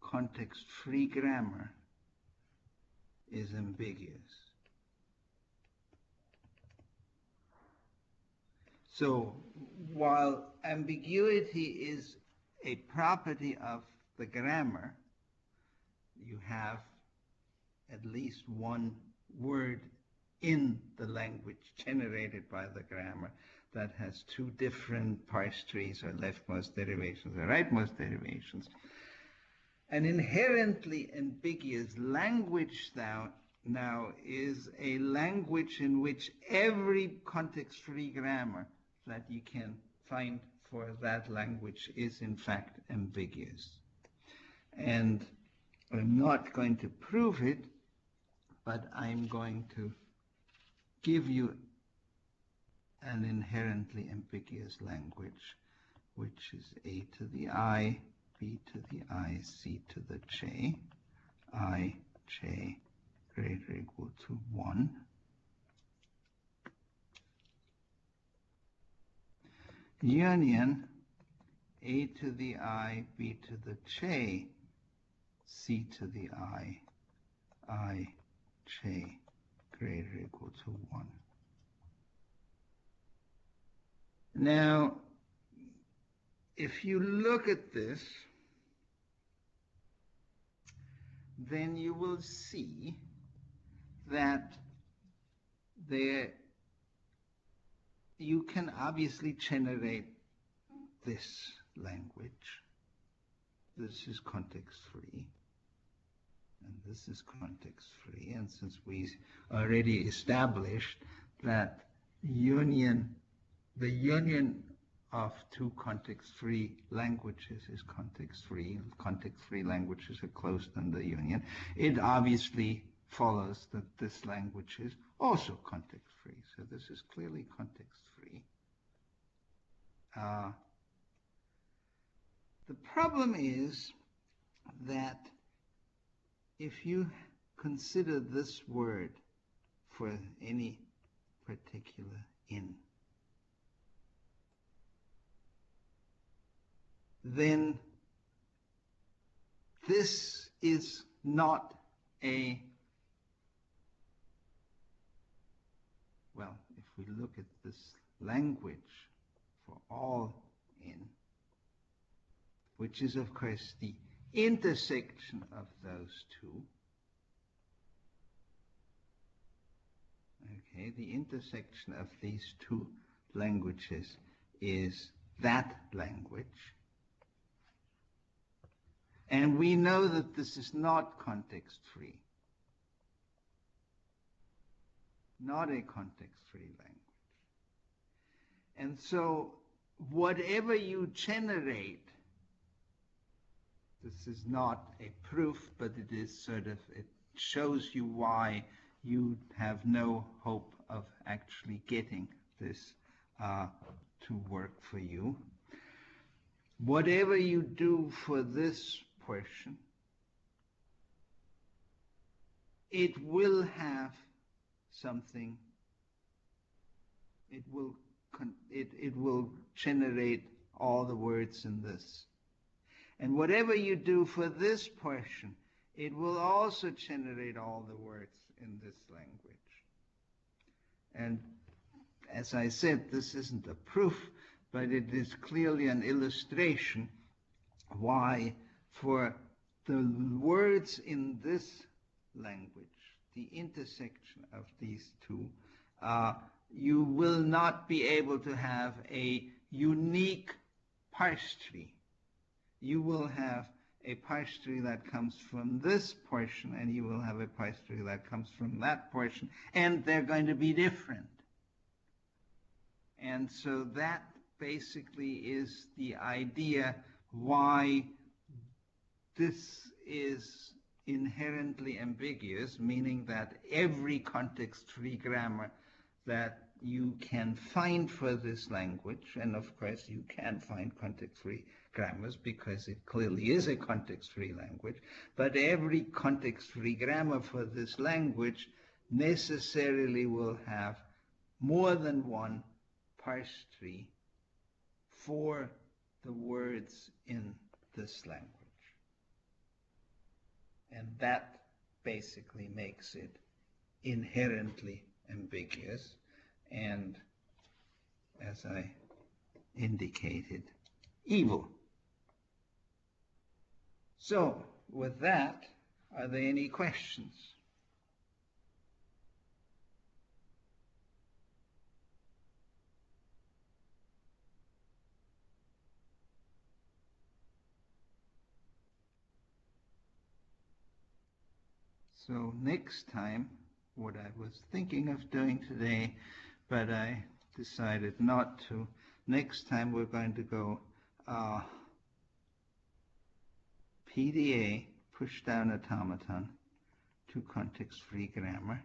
context-free grammar is ambiguous. So while ambiguity is a property of the grammar, you have at least one word in the language generated by the grammar that has two different parse trees, or leftmost derivations or rightmost derivations. An inherently ambiguous language now is a language in which every context-free grammar that you can find for that language is in fact ambiguous. And I'm not going to prove it, but I'm going to give you an inherently ambiguous language, which is a to the I, b to the I, c to the j, I, j greater or equal to 1. Union a to the I, b to the j, c to the I, j greater or equal to 1. Now, if you look at this, then you will see that you can obviously generate this language. This is context-free, and this is context-free. And since we already established that the union of two context-free languages is context-free, context-free languages are closed in the union, it obviously follows that this language is also context-free. So this is clearly context-free. The problem is that if you consider this word for any particular in, then this is not a, well, if we look at this language for all in, which is of course the intersection of those two, okay, the intersection of these two languages is that language. And we know that this is not context-free, not a context-free language. And so whatever you generate, this is not a proof, but it is sort of, it shows you why you have no hope of actually getting this to work for you. Whatever you do for this portion, it will have something, it will generate all the words in this. And whatever you do for this portion, it will also generate all the words in this language. And as I said, this isn't a proof, but it is clearly an illustration why for the words in this language, the intersection of these two, you will not be able to have a unique parse tree. You will have a parse tree that comes from this portion, and you will have a parse tree that comes from that portion, and they're going to be different. And so that basically is the idea why this is inherently ambiguous, meaning that every context-free grammar that you can find for this language, and of course you can find context-free grammars because it clearly is a context-free language, but every context-free grammar for this language necessarily will have more than one parse tree for the words in this language. And that basically makes it inherently ambiguous and, as I indicated, evil. So, with that, are there any questions? So next time, what I was thinking of doing today, but I decided not to, next time we're going to go PDA, push-down automaton, to context-free grammar.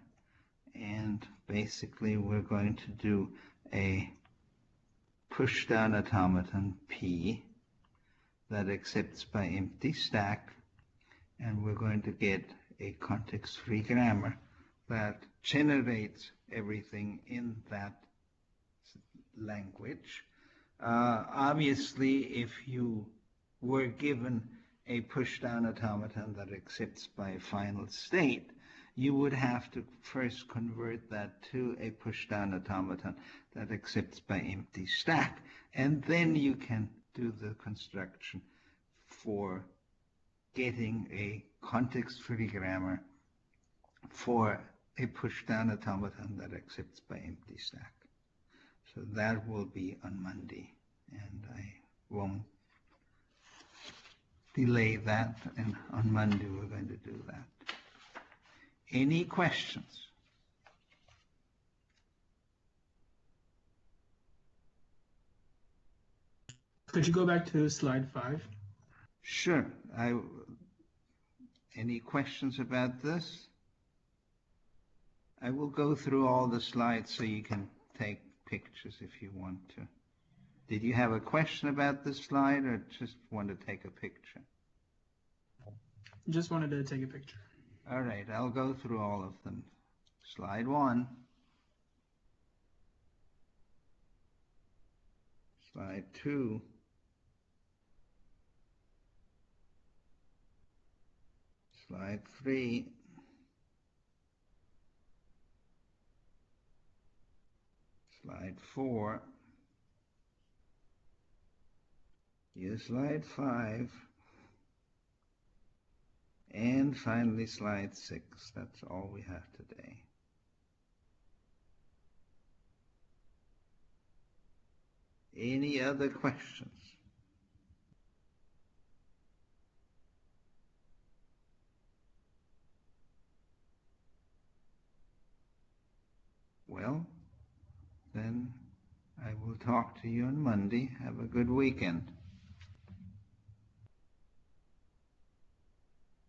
And basically we're going to do a push-down automaton P that accepts by empty stack, and we're going to get a context-free grammar that generates everything in that language. Obviously, if you were given a push-down automaton that accepts by final state, you would have to first convert that to a push-down automaton that accepts by empty stack, and then you can do the construction for getting a context-free grammar for a push-down automaton that accepts by empty stack. So that will be on Monday, and I won't delay that, and on Monday we're going to do that. Any questions? Could you go back to slide 5? Sure. Any questions about this? I will go through all the slides so you can take pictures if you want to. Did you have a question about this slide, or just want to take a picture? Just wanted to take a picture. All right, I'll go through all of them. Slide 1. Slide 2. Slide 3. Slide 4. Here's slide 5. And finally slide 6. That's all we have today. Any other questions? Well, then I will talk to you on Monday. Have a good weekend.